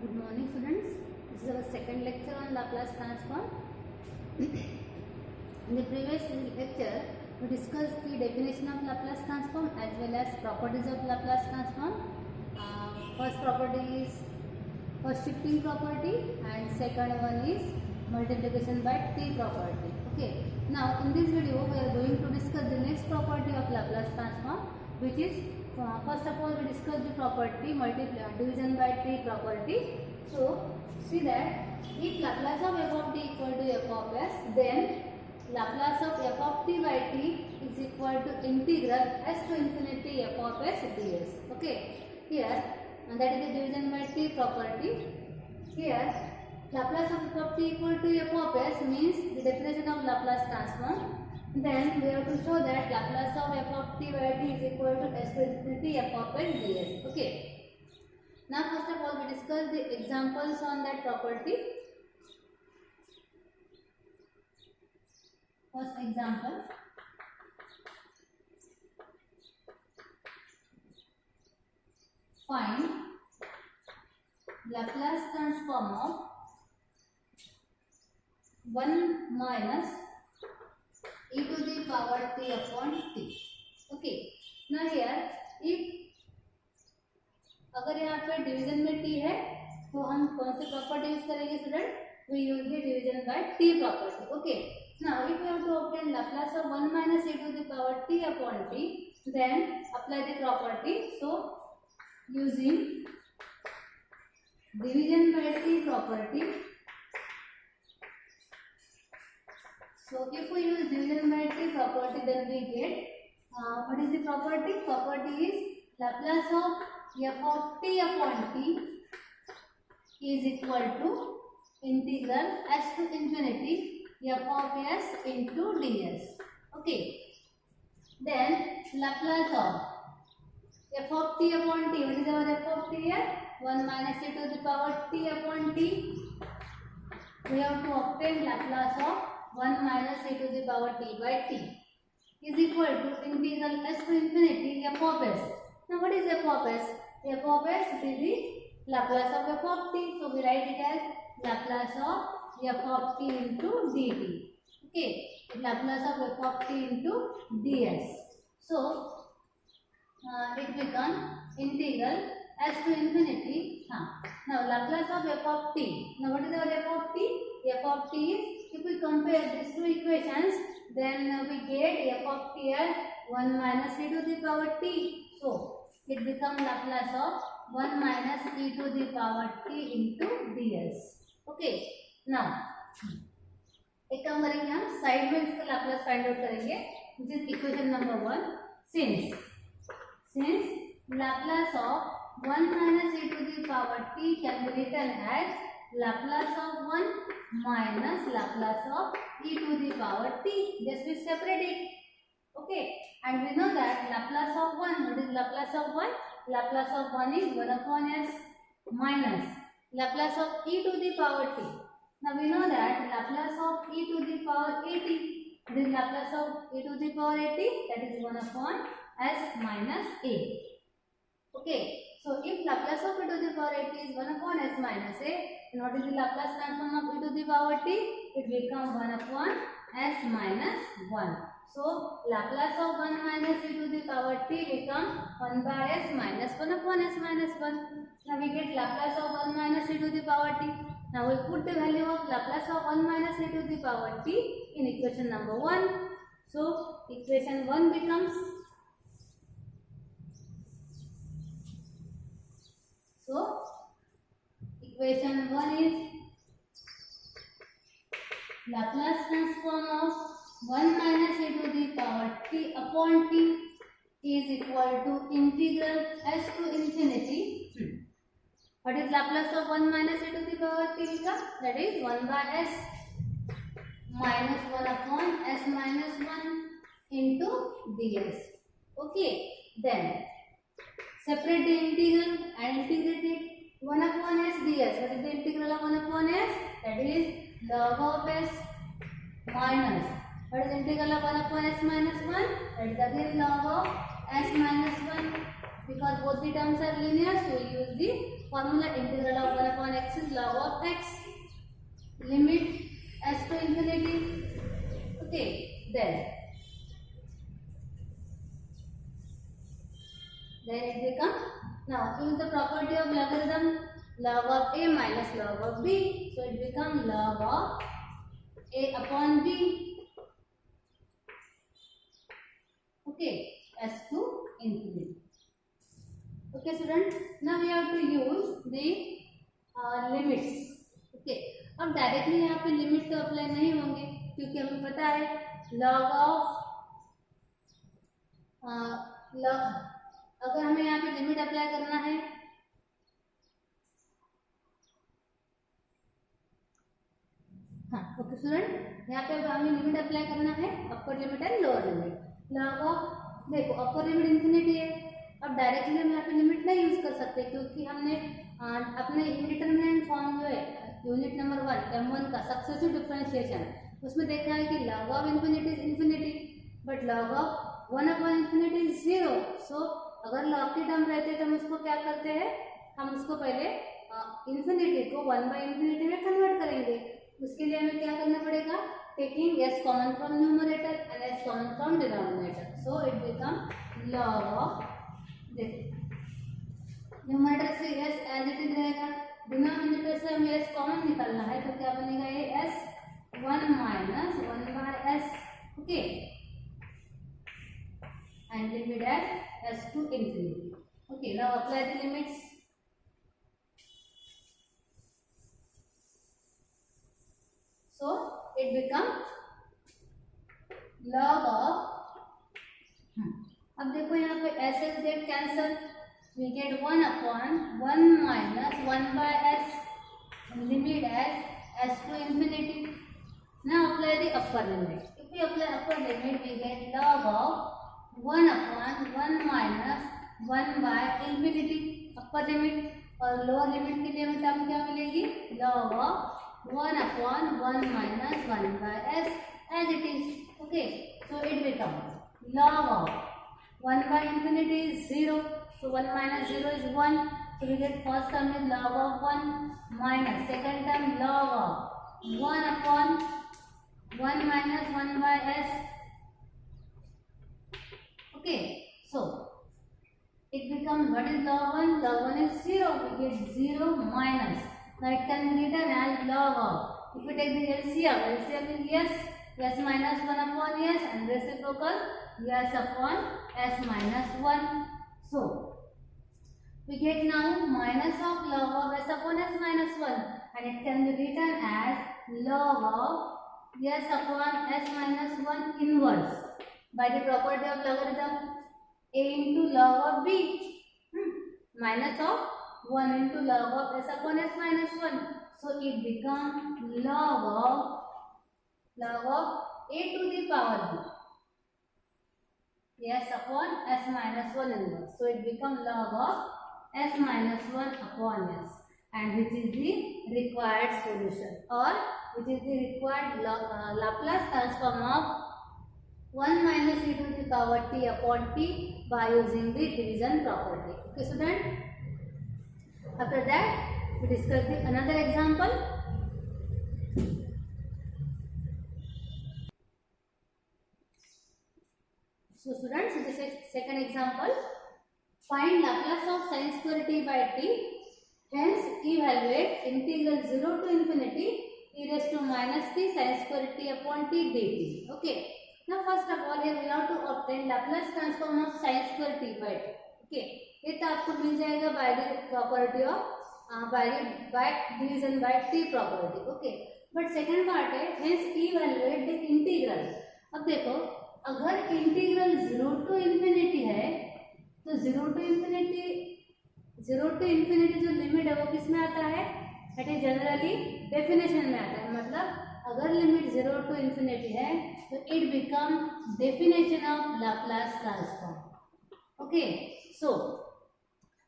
Good morning students. This is our second lecture on Laplace transform. In the previous lecture, we discussed the definition of Laplace transform as well as properties of Laplace transform. First property is first shifting property and second one is multiplication by t property. Okay. Now in this video we are going to discuss the next property of Laplace transform, which is first of all we discuss the property division by t property. So see that if Laplace of f of t equal to f of s, then Laplace of f of t by t is equal to integral s to infinity f of s ds. Okay, here that is the division by t property. Here Laplace of f of t equal to f of s means the definition of Laplace transform. Then we have to show that Laplace of f of t by t is equal to s to infinity f of s ds. Okay. Now first of all we discuss the examples on that property. First example. Find Laplace transform of 1 minus e to the power t upon t. Okay. Now here if अगर यहाँ पे division में t है तो हम कौन से property use करेंगे student? We use the division by t property. Okay. Now if we have to obtain Laplace of 1 minus e to the power t upon t, then apply the property. So using division by t property. So if we use division by t property, then we get what is the property? Property is Laplace of f of t upon t is equal to integral s to infinity f of s into ds. Okay. Then Laplace of f of t upon t. What is our f of t here? 1 minus e to the power t upon t. We have to obtain Laplace of 1 minus e to the power t by t is equal to integral s to infinity f of s. Now what is f of s? F of s is the Laplace of f of t. So we write it as Laplace of f of t into dt. Okay, Laplace of f of t into ds. So it becomes integral s to infinity. Now Laplace of f of t. Now what is our f of t? F of t is, if we compare these two equations, then we get f of t as 1 minus e to the power t. So it becomes Laplace of 1 minus e to the power t into ds. Okay. Now एक काम करेंगे, हम side में इसका Laplace find out करेंगे, which is equation number 1. Since Laplace of 1 minus e to the power t can be written as Laplace of 1 minus Laplace of e to the power t. Just we separate it. Okay. And we know that Laplace of 1, what is Laplace of 1? Laplace of 1 is 1 upon s minus Laplace of e to the power t. Now we know that Laplace of e to the power at. What is Laplace of e to the power at? That is 1 upon s minus a. Okay. So if Laplace of e to the power at is 1 upon s minus a, then what is the Laplace transform of e to the power t? It becomes 1 upon s minus 1. So Laplace of 1 minus e to the power t becomes 1 by s minus 1 upon s minus 1. Now we get Laplace of 1 minus e to the power t. Now we put the value of Laplace of 1 minus e to the power t in equation number 1. So equation 1 becomes, so equation 1 is Laplace transform of 1 minus e to the power t upon t is equal to integral s to infinity. What is Laplace of 1 minus e to the power t become? That is 1 by s minus 1 upon s minus 1 into ds. Okay. Then separate the integral and integrate it. 1 upon s ds. What is the integral of 1 upon s? That is log of s minus, what is integral of 1 upon s minus 1? That is again log of s minus 1 because both the terms are linear, so we use the formula integral of 1 upon x is log of x, limit s to infinity. Okay, then it becomes, now use the property of logarithm, log of a minus log of b, so it becomes log of a upon b. Okay, s to infinity. Okay students, now we have to use the limits. Okay, अब directly यहाँ पे limit तो apply नहीं होंगे क्योंकि हमें पता है लॉग ऑफ अगर हमें यहाँ पे लिमिट अप्लाई करना है, हाँ ओके स्टूडेंट, यहाँ पे हमें लिमिट अप्लाई करना है, upper limit and lower limit. Log of, देखो अपर लिमिट इंफिनिटी है, अब डायरेक्टली हम यहाँ पे लिमिट नहीं यूज कर सकते क्योंकि हमने अपने इंडिटरमिनेंट फॉर्म जो है यूनिट नंबर 1 m1 का सक्सेसिव डिफरेंशिएशन, उसमें देखा है कि log of infinity is infinity but log of 1 upon infinity is 0. सो अगर log के टर्म रहते तो हम उसको क्या करते हैं, हम उसको पहले इन्फिनिटी को 1 बाई इन्फिनिटी में कन्वर्ट करेंगे. उसके लिए हमें क्या करना पड़ेगा, taking s common from numerator and s common from denominator, so it become log of, numerator से s एज इट इज रहेगा, डिनोमिनेटर से हमें s कॉमन निकालना है तो क्या बनेगा, ये s 1 minus 1 by s. Okay, and limit at s to infinity. Okay, now apply the limits. So it become log of, अब देखो यहाँ पे s s get cancel, we get 1 upon 1 minus 1 by s, limit as s to infinity. Now apply the upper limit. If we apply upper limit, we get log of 1 upon 1 minus 1 by infinity. Upper limit और lower limit के लिए हमें term क्या मिलेगी, log of 1 upon 1 minus 1 by s as it is. Okay, so it becomes log of 1 by infinity is 0. So 1 minus 0 is 1. So we get first term is log of 1 minus second term log of 1 upon 1 minus 1 by s. Okay, so it becomes, what is log 1? Log 1 is 0. We get 0 minus. Now it can be written as log of. If we take the LCM, LCM is s minus 1 upon s and reciprocal s upon s minus 1. So we get now minus of log of s upon s minus 1 and it can be written as log of s upon s minus 1 inverse by the property of logarithm a into log of b, minus of 1 into log of s upon s minus 1. So it becomes log of a to the power b, s upon s minus 1 inverse. So it becomes log of s minus 1 upon s, and which is the required solution, or which is the required Laplace transform of 1 minus e to the power t upon t by using the division property. Okay student, after that we discuss the another example. So students, this is second example. Find Laplace of sin square t by t. Hence, evaluate integral 0 to infinity e raised to minus t sin square t upon t dt. Okay. Now, first of all, here we have to obtain Laplace transform of sin square t by t. Okay. ये तो आपको मिल जाएगा by the property of by division by t property. Okay. But second part है, hence evaluate the integral. अब देखो, अगर integral 0 to infinity है तो 0 to infinity जो लिमिट है वो किस में आता है, दैट इज जनरली डेफिनेशन में आता है. मतलब अगर लिमिट 0 to infinity है तो it become definition of Laplace transform. Okay, so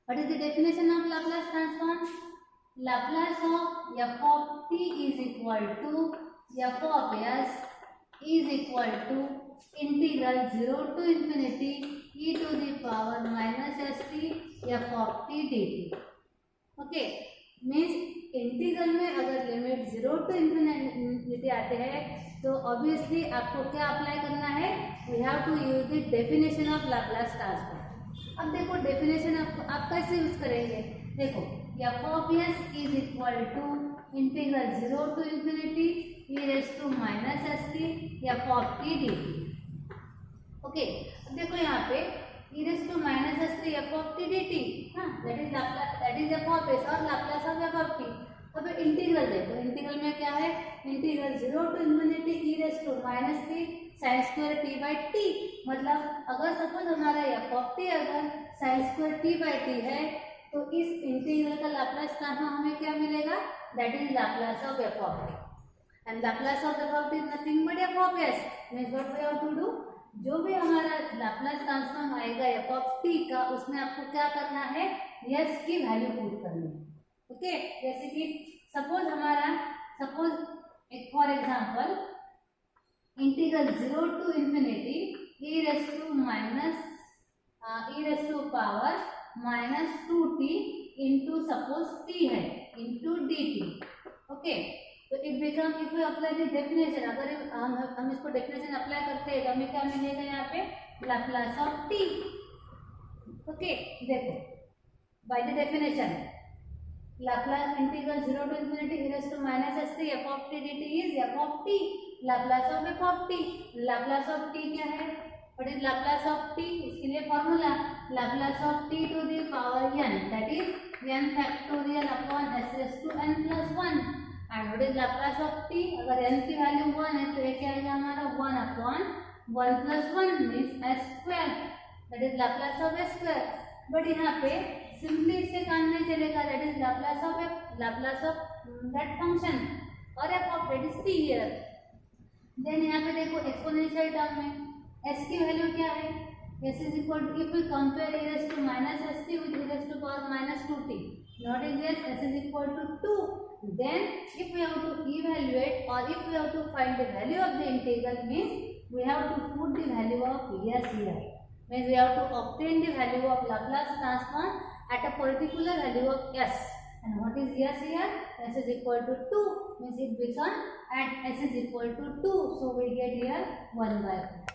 what is the definition of Laplace transform? Laplace of f of t is equal to f of s is equal to integral 0 to infinity e to the power minus st f of t dt. Okay, means integral में अगर limit 0 to infinity आते हैं तो obviously आपको क्या apply करना है, we have to use the definition of Laplace transform. अब देखो डेफिनेशन आप कैसे यूज करेंगे, देखो F of S is equal to integral 0 to infinity E raise to minus S T F of T D T. Okay, अब देखो यहाँ पे e raised to minus s to f of t dt, हाँ that is f of s और Laplace of f of t। अब integral देखो, integral में क्या है, integral 0 to infinity e raised to minus t sin square t by t, मतलब अगर suppose हमारा f of t अगर sin square t by t है तो इस इंटीग्रल का लाप्लास ट्रांसफॉर्म हमें क्या मिलेगा, that is Laplace of f of t, and Laplace of f of t is nothing but f of s। Means what we have to do, जो भी हमारा लाप्लास ट्रांसफॉर्म आएगा एफ ऑफ टी का, उसमें आपको क्या करना है, यस की वैल्यू पुट करनी है। ओके, जैसे कि सपोज एक for example integral 0 to infinity E raise to power minus 2t into suppose t है इंटू डी टी। ओके, तो it become, if you apply the definition, अगर हम इसको डेफिनेशन अप्लाई करते हैं तो हमें क्या मिलेगा यहाँ पे, लाप्लास ऑफ टी। ओके, देखो by the definition Laplace integral 0 to infinity e raised to minus s t f of t dt is f of t, Laplace of f of t। Laplace of t क्या है, what is Laplace of t, इसके लिए formula Laplace of t to the power n, that is n factorial upon s raised to n plus 1। And what is Laplace of t, अगर n की value 1 है तो ये क्या आएगा हमारा 1 upon 1 plus 1 means s square, that is Laplace of s square. But यहाँ पे सिंपली इससे काम नहीं चलेगा, that is Laplace of that function और f of that is t here. Then यहाँ पे देखो एक्सपोनेंशियल टर्म में s की वैल्यू क्या है, s is equal to, if we compare e raised to minus st with e raised to power minus 2t, not is yes, s is equal to 2। Then if we have to evaluate or if we have to find the value of the integral, means we have to put the value of s here, means we have to obtain the value of Laplace transform at a particular value of s, and what is s here, s is equal to 2, means it becomes at s is equal to 2, so we get here 1 by 4।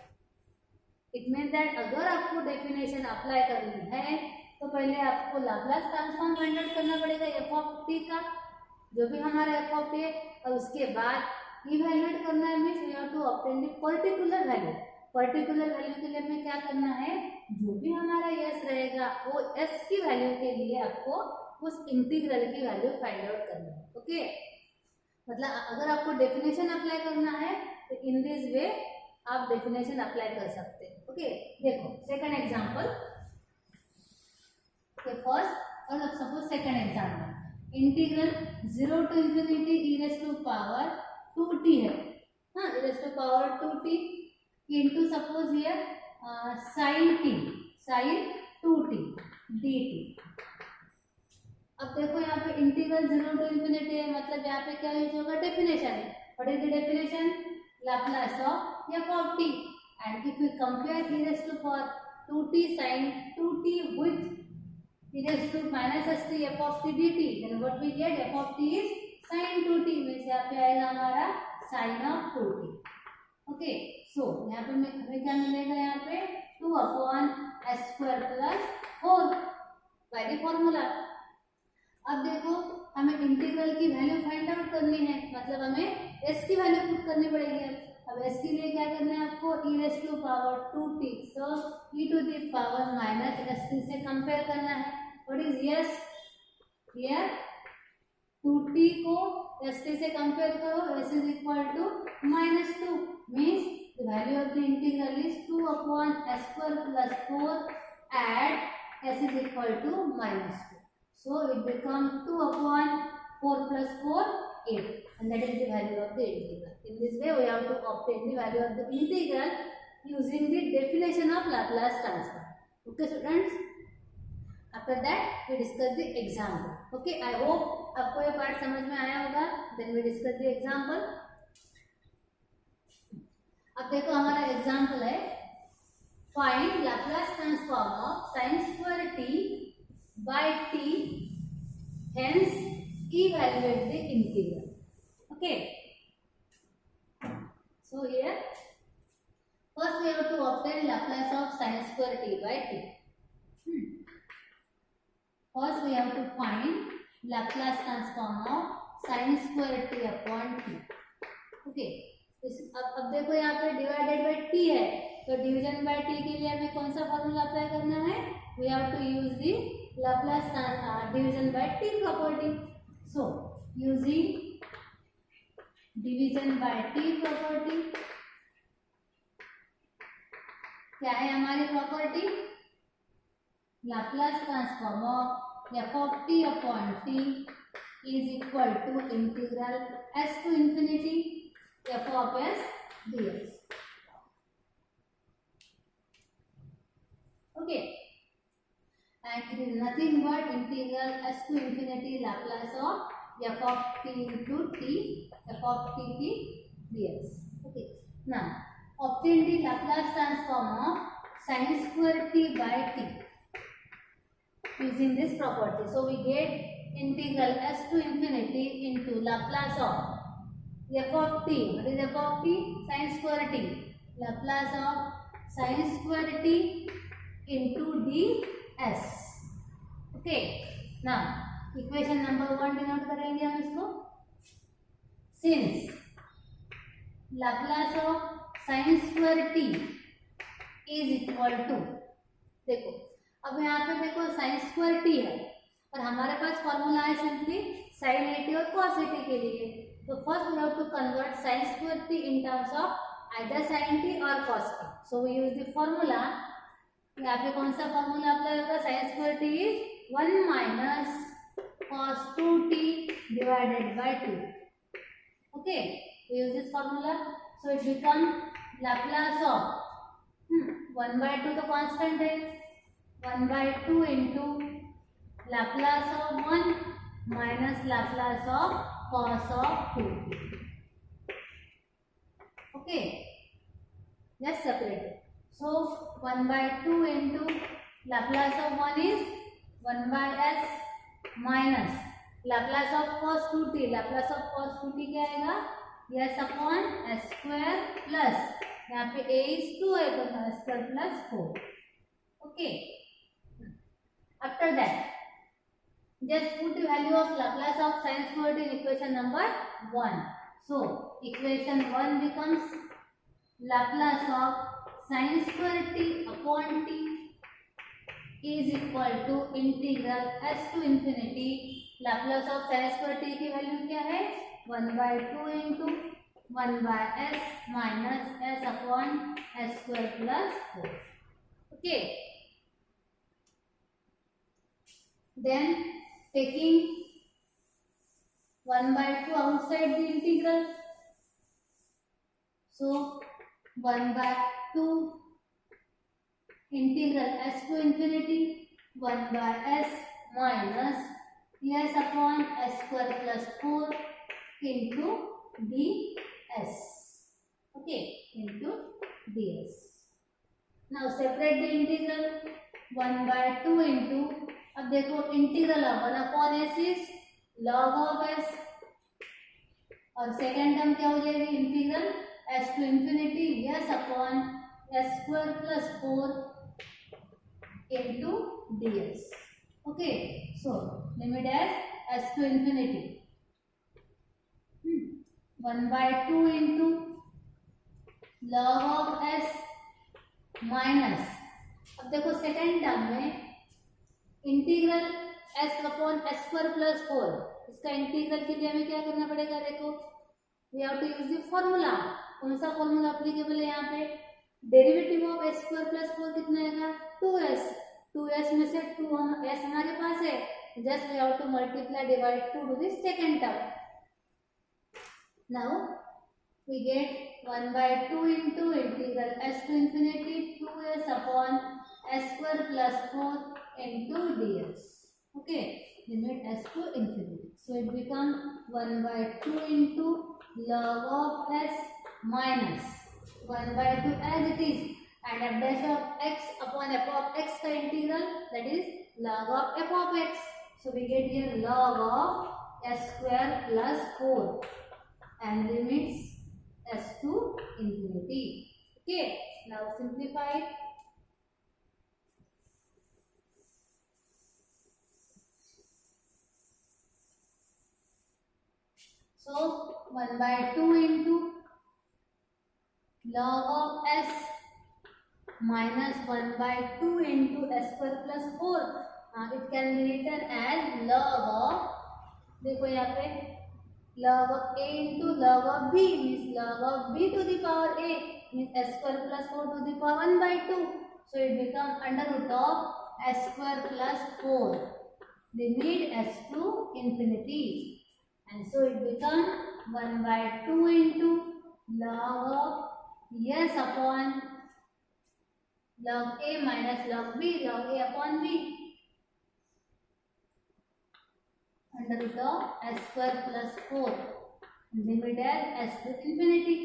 It means that अगर आपको definition apply करनी है तो पहले आपको Laplace transform find out करना पड़ेगा F of T का, जो भी हमारा एफ ऑफ टी है, और उसके बाद इवैल्यूएट करना है, means we have to obtain the particular value. Particular value के लिए हमें क्या करना है, जो भी हमारा यस रहेगा वो एस की वैल्यू के लिए आपको उस इंटीग्रल की वैल्यू फाइंड आउट करनी है। ओके, मतलब अगर आपको डेफिनेशन अप्लाई करना है तो इन दिस वे आप डेफिनेशन अप्लाई कर सकते हैं। ओके, देखो सेकंड एग्जांपल, फर्स्ट और suppose second example integral 0 to infinity E raise to power 2t है, हाँ e raise to power 2t into suppose here sine 2t dt। अब देखो यहाँ पे इंटीग्रल 0 टू इन्फिनिटी है, मतलब यहाँ पे क्या यूज होगा, डेफिनेशन है। What is the definition, Laplace of f of t, and if we compare e raised to power 2t sin 2t with e raised to minus s t f of t dt, then what we get, f of t is sin 2t, means यहाँ पे आएगा हमारा sin of 2t। Okay, सो यहाँ पे हमें क्या मिलेगा, यहाँ पे 2 upon s square plus 4 by the formula. अब देखो हमें इंटीग्रल की वैल्यू फाइंड आउट करनी है, मतलब हमें s की वैल्यू पुट करनी पड़ेगी। अब s के लिए क्या करना है आपको, e raise to power 2t, so e to the power minus st से कंपेयर करना है। What is yes here, 2t को st से कंपेयर करो, s is equal to -2, means the value of the integral is 2 upon s square plus 4 at s is equal to -2, so it becomes 2 upon 4 plus 4 8, and that is the value of the integral. In this way we have to obtain the value of the integral using the definition of Laplace transform. Okay students, after that we discuss the example. Okay, I hope आपको ये part समझ में आया होगा। Then we discuss the example. अब देखो हमारा example है find Laplace transform of sin square t by t, hence evaluate the integral. Okay. So here, first we have to obtain Laplace of sin square t by t. First we have to find Laplace transform of sin square t upon t. Okay, अब देखो यहाँ पे divided by t है, तो division by t के लिए हमें कौन सा फॉर्मूला अप्लाई करना है? We have to use the Laplace division by t property. So using division by t property, क्या है हमारी property? Laplace transform of f of t upon t is equal to integral s to infinity f of s dx. Okay, and it is nothing but integral s to infinity Laplace of f of t into t f of t dx. Okay, now obtain the Laplace transform of sin square t by t using this property. So we get integral s to infinity into Laplace of f of t. What is f of t? Sin square t. Laplace of sin square t into ds. Okay. Now equation number 1 denote करेंगे हम इसको. Since Laplace of sin square t is equal to, देखो अब यहाँ पे देखो sin square t है और हमारे पास फॉर्मूला है सिंपली sin a t और cos a t के लिए. तो first we have to convert sin square t in terms of either sin t or cos t. So we use the formula. यहाँ पे कौन सा फॉर्मूला अप्लाई होगा? sin square t is 1 minus cos 2t divided by 2. Okay, we use this formula. So it becomes Laplace of 1 by 2 तो constant है, 1 by 2 into Laplace of 1 minus Laplace of cos of 2. Okay, just separate it. So 1 by 2 into Laplace of 1 is 1 by s minus Laplace of cos 2t. Laplace of cos 2t क्या आएगा? s upon s square plus यहाँ पे a is 2 है तो s square plus 4. Okay. After that, just put the value of Laplace of sin square t in equation number 1. So equation 1 becomes Laplace of sin square t upon t is equal to integral s to infinity Laplace of sin square t की value क्या है? 1 by 2 into 1 by s minus s upon s square plus 4. Okay. Then taking 1 by 2 outside the integral, so 1 by 2 integral s to infinity 1 by s minus s upon s square plus 4 into ds. Okay, into ds. Now separate the integral. 1 by 2 into, अब देखो integral of 1 upon S is log of S और second term क्या हो जाएगी? Integral S to infinity S upon S square plus 4 into D S. Okay, so limit S to infinity 1 by 2 into log of S minus, अब देखो second term में integral s upon S square plus 4, इसका integral के लिए हमें क्या करना पड़ेगा? देखो we have to use the formula. कौन सा फॉर्मूला एप्लीकेबल है यहाँ पे? Derivative of S square plus 4 कितना आएगा? 2s. 2s में से 2 हम s हमारे पास है, just we have to multiply divide 2 to the second term. Now we get 1 by 2 into integral s to infinity 2s upon s square plus 4 into ds. Okay, limit s to infinity. So it becomes 1 by 2 into log of s minus 1 by 2 as it is. and f dash of x upon f of x का integral, that is log of f of x. So we get here log of s square plus 4 and limits s to infinity. Okay, now simplify. So 1 by 2 into log of s minus 1 by 2 into s square plus 4. It can be written as log of, देखो यहाँ पे log of a into log of b means log of b to the power a means s square plus 4 to the power 1 by 2. So it becomes under root of s square plus 4. Limit s to infinity. And so it becomes 1 by 2 into log of s upon log a minus log b, log a upon b, under root of s square plus 4. Limit as s to infinity.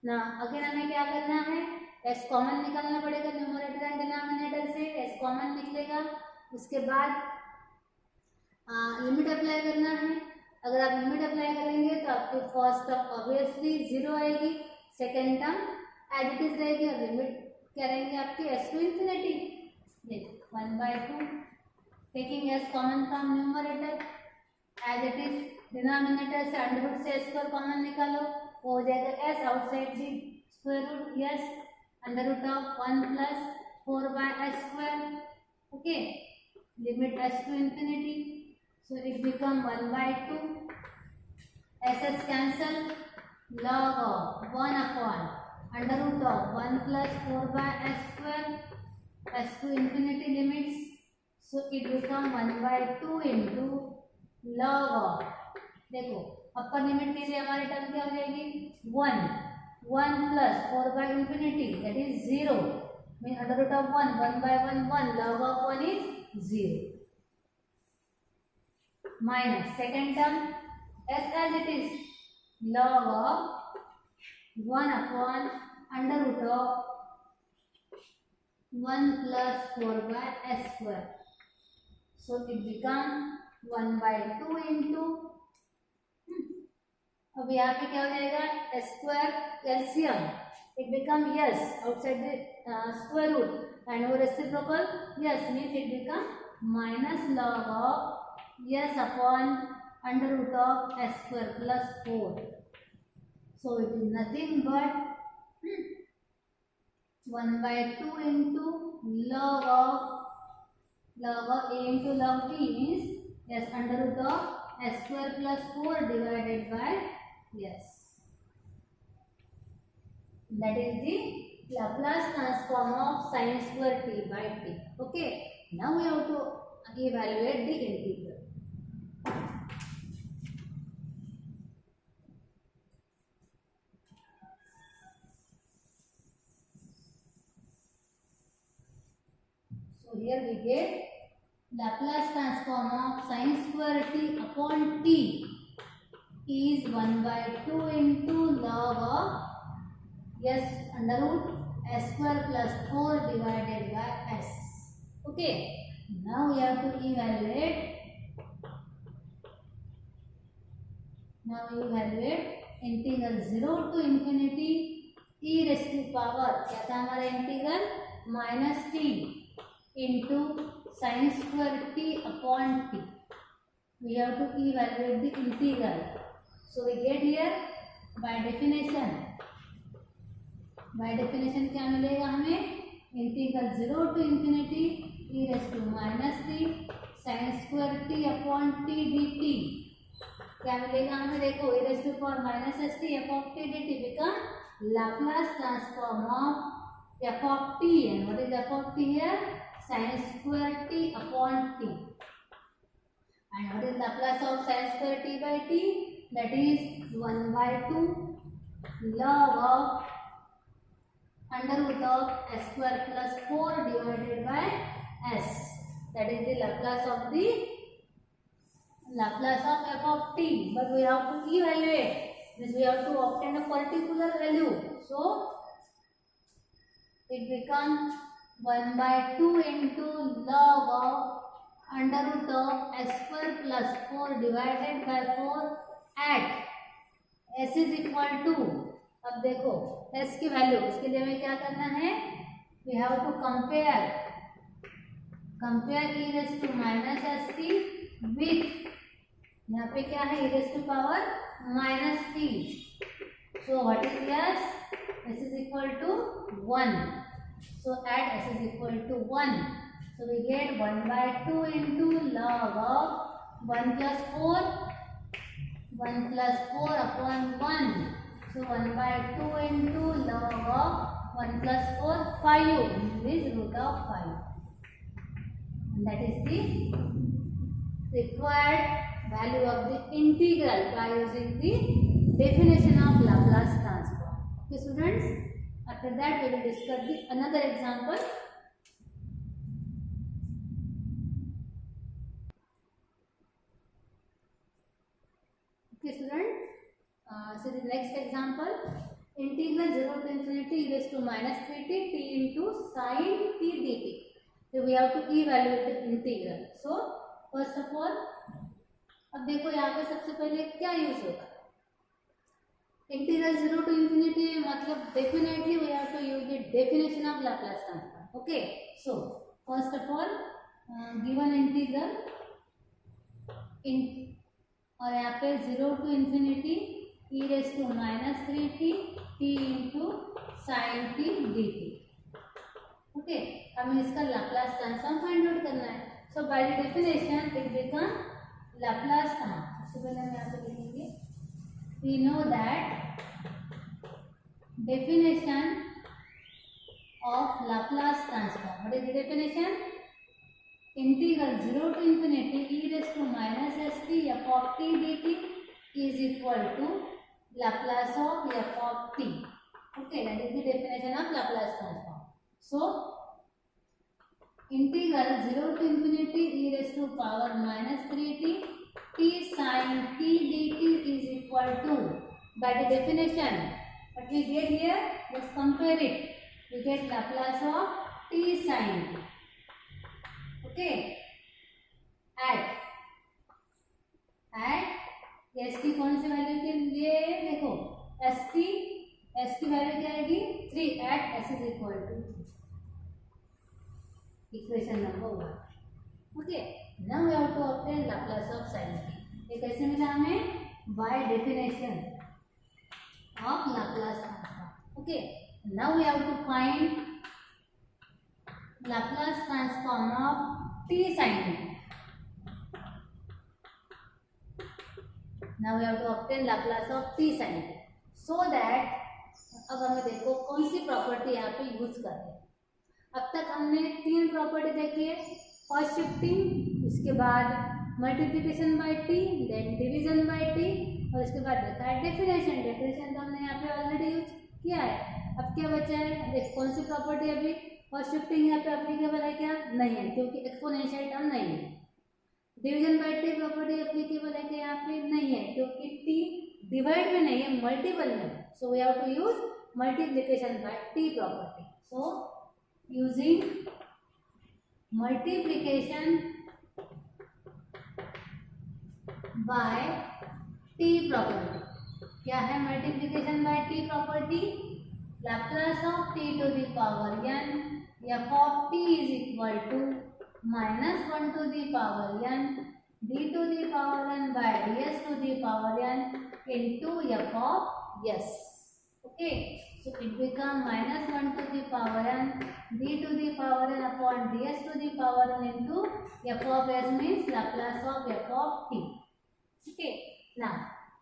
Now again हमें क्या करना है, s common निकालना पड़ेगा numerator and denominator से. s common निकलेगा, उसके बाद लिमिट अप्लाई करना है. अगर आप लिमिट अप्लाई करेंगे तो आपकी फर्स्ट टर्म ऑब्वियसली 0 आएगी, second term as it is रहेगी और लिमिट क्या रहेंगे आपके s टू इन्फिनिटी. देखो 1 by 2 taking s common from numerator as it is, denominator से अंडर रूट से s स्क्वायर कॉमन निकालो, वो हो जाएगा s outside the square root s under root of 1 plus 4 by s square. Okay, limit s to infinity. So it become 1 by 2, s cancel, log of 1 upon under root of 1 plus 4 by s square, s to infinity limits. So it become 1 by 2 into log of, देखो upper limit के लिए हमारी term क्या हो जाएगी 1 plus 4 by infinity, that is 0, mean under root of 1 by 1 log of 1 is 0, minus second term s as it is, log of 1 upon under root of 1 plus 4 by s square. So it become 1 by 2 into, अब यहाँ पे क्या हो जाएगा s square LCM, it become yes outside the square root and over reciprocal yes means it become minus log of yes upon under root of s square plus 4. So it is nothing but 1 by 2 into log of a into log b means yes under root of s square plus 4 divided by yes. That is the Laplace transform of sin square t by t. Okay, now we have to evaluate the integral. So here we get Laplace transform of sin square t upon t is 1 by 2 into log of s under root s square plus 4 divided by s. Okay, now we have to evaluate. Now we evaluate integral 0 to infinity e raised to power, क्या था हमारा integral minus t into sin square t upon t. We have to evaluate the integral. So we get here by definition. By definition क्या मिलेगा हमें, integral 0 to infinity e raised to minus t sin square t upon t dt. क्या मिलेगा हमें, देखो e raised to power minus s t f of t dt become Laplace transform of f of t. And what is f of t here? Sin square t upon t. And what is Laplace of sin square t by t? That is 1 by 2 log of under root of s square plus 4 divided by s. That is the Laplace of f of t. But we have to evaluate. Means we have to obtain a particular value. So it becomes 1/2 into log of under root of s square plus 4 divided by 4 at s is equal to, अब देखो s की value, उसके लिए हमें क्या करना है, we have to compare e raise to minus S T with, यहाँ पे क्या है, e raise to power minus T, so what is s, s is equal to 1, so add s is equal to 1, so we get 1/2 into log of 1 plus 4 upon 1, so 1/2 into log of 1 plus 4 5 is root of 5, and that is the required value of the integral by using the definition of Laplace transform. Okay students, after that we will discuss the another example. Okay students, so the next example, integral 0 to infinity e raised to minus 3t t into sin t dt. So we have to evaluate the integral. So first of all, अब देखो यहाँ पे सबसे पहले क्या use होगा, integral 0 to infinity, मतलब definitely we have to use the definition of Laplace transform. Okay, so first of all given integral और यहाँ पे 0 to infinity e raise to minus 3t t into sine t D T. Okay, हमें इसका Laplace transform find out करना है. So by the definition it become Laplace transform. सबसे पहले हम यहाँ पे लिखेंगे, we know that definition of Laplace transform. What is the definition? Integral 0 to infinity e raised to minus st f of t dt is equal to Laplace of f of t. Okay, that is the definition of Laplace transform. So integral 0 to infinity e raised to power minus 3t t sin t dt is equal to, by the definition what we get here, let's compare it, we get Laplace of t sin t. Okay, at s की कौन सी value के लिए, देखो s की value क्या आएगी 3 at s is equal to 3. Equation number 1. Okay, now we have to obtain Laplace of sin t. ये कैसे मिला हमें, by definition of Laplace transform. Okay, now we have to find Laplace transform of t sin t. Now we have to obtain Laplace of t sin t, so that अब हमें देखो कौन सी property यहाँ पे यूज कर रहे हैं. अब तक हमने 3 प्रॉपर्टी देखी है, फर्स्ट शिफ्टिंग, उसके बाद multiplication by t, then division by t, और उसके बाद देखा है डेफिनेशन. डेफिनेशन तो हमने यहाँ पे ऑलरेडी यूज किया है. अब क्या बचा है, देखो कौन सी प्रॉपर्टी, अभी फर्स्ट शिफ्टिंग यहाँ पे एप्लीकेबल है क्या, नहीं है, क्योंकि एक्सपोनेंशियल टर्म नहीं है. Division by t property applicable है क्या, यहाँ पे नहीं है, क्योंकि टी डिवाइड में नहीं है, मल्टीपल में. So we have to use multiplication by t property. So using multiplication by t property. क्या है multiplication by t property, Laplace of t to the power n f of t is equal to -1 to the power n d to the power n by ds to the power n into f of s. Okay, so it become -1 to the power n d to the power n upon ds to the power n into f of s means Laplace of f of t. Okay, now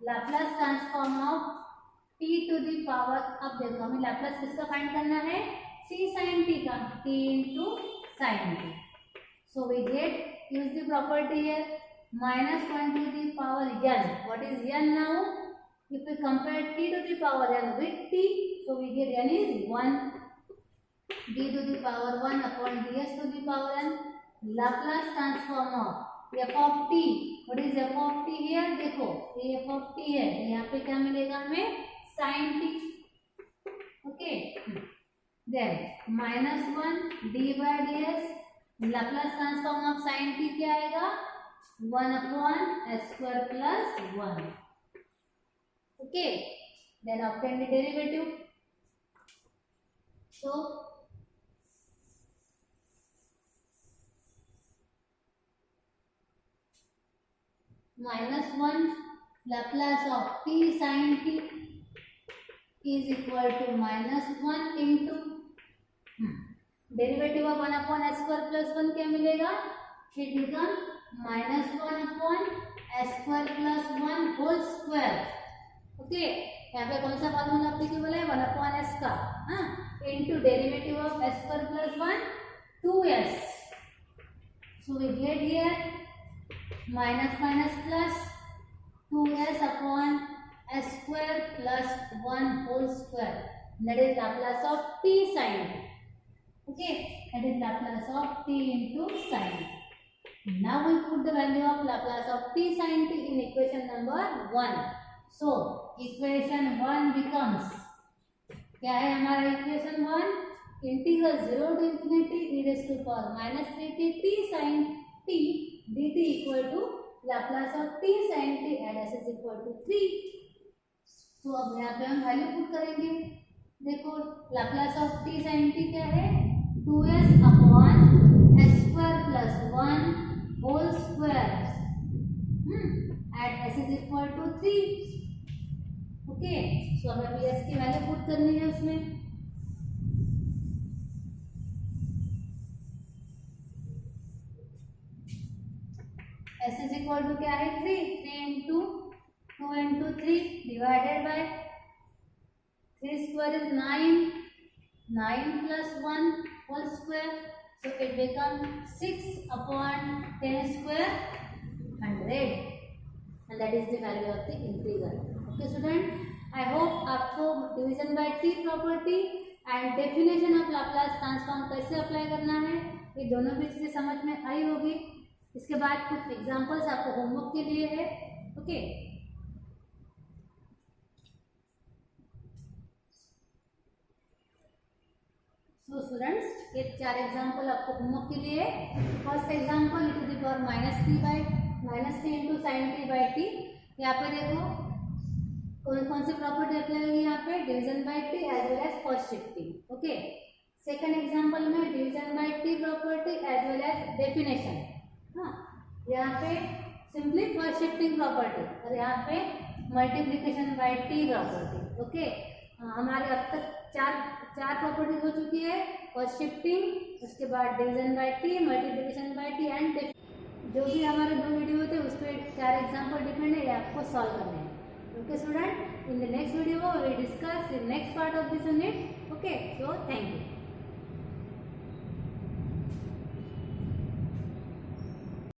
Laplace transform of t to the power, अब देखो हमें Laplace किसका find करना है, c sin t का, t into sin t. So we get, use the property here, -1 to the power n. What is n now? If we compare t to the power n with t, so we get n is 1, d to the power 1 upon ds to the power n. Laplace transform of f of t. What is f of t here? देखो ये f of t है, यहाँ पे क्या मिलेगा हमें, sin t. Okay, then -1 d by d s, Laplace transform of sine t क्या आएगा 1/s² plus 1. Okay, then obtain the derivative. So -1 Laplace of t sin t is equal to -1 into derivative of 1/s² plus 1 क्या मिलेगा, it become -1/s² plus 1 whole square. Okay, यहाँ पे कौन सा formula applicable है 1/s का, हाँ, into derivative of s² plus 1 2s. So we get here minus plus 2s upon s² plus 1 whole square. That is Laplace of t sin t. Okay, that is Laplace of t into sin. Now we put the value of Laplace of t sin t in equation number 1. So equation 1 becomes, क्या है हमारा equation 1, integral 0 to infinity e raised to power -3t t sin t dt equal to Laplace of t sin t and s is equal to 3. तो अब यहाँ पे हम value put करेंगे. देखो Laplace of t sin t क्या है 2s upon s² plus 1 whole square and s is equal to 3. Okay, सो हमें भी एस की वैल्यू पुट करनी है उसमें. एस इज इक्वल टू क्या है 3 into 2 into 3 divided by 3 square is 9 plus 1 whole square. So it become 6/10 square 100 and that is the value of the integral. Okay student, I hope आपको division by t property and definition of Laplace transform कैसे apply करना है, ये दोनों भी चीजें समझ में आई होगी. इसके बाद कुछ एग्जांपल्स आपको होमवर्क के लिए है. ओके, सो स्टूडेंट्स ये 4 एग्जांपल आपको होमवर्क के लिए है. First example e to the power -t into sine t by t. यहाँ पे देखो कौन सी प्रॉपर्टी अप्लाई होगी, यहाँ पे division by t as well as first shifting. Okay, second example में division by t property as well as definition. हाँ, यहाँ पे सिंपली फर्स्ट शिफ्टिंग प्रॉपर्टी और यहाँ पे multiplication by t property. Okay, हमारे अब तक चार प्रॉपर्टीज हो चुकी है, फर्स्ट शिफ्टिंग, उसके बाद division by T, multiplication by T and जो भी हमारे 2 वीडियो थे उस पर 4 एग्जाम्पल डिपेंड है, आपको सॉल्व करने हैं. Okay student, in the next video we will discuss the next part of this unit. Okay, so thank you.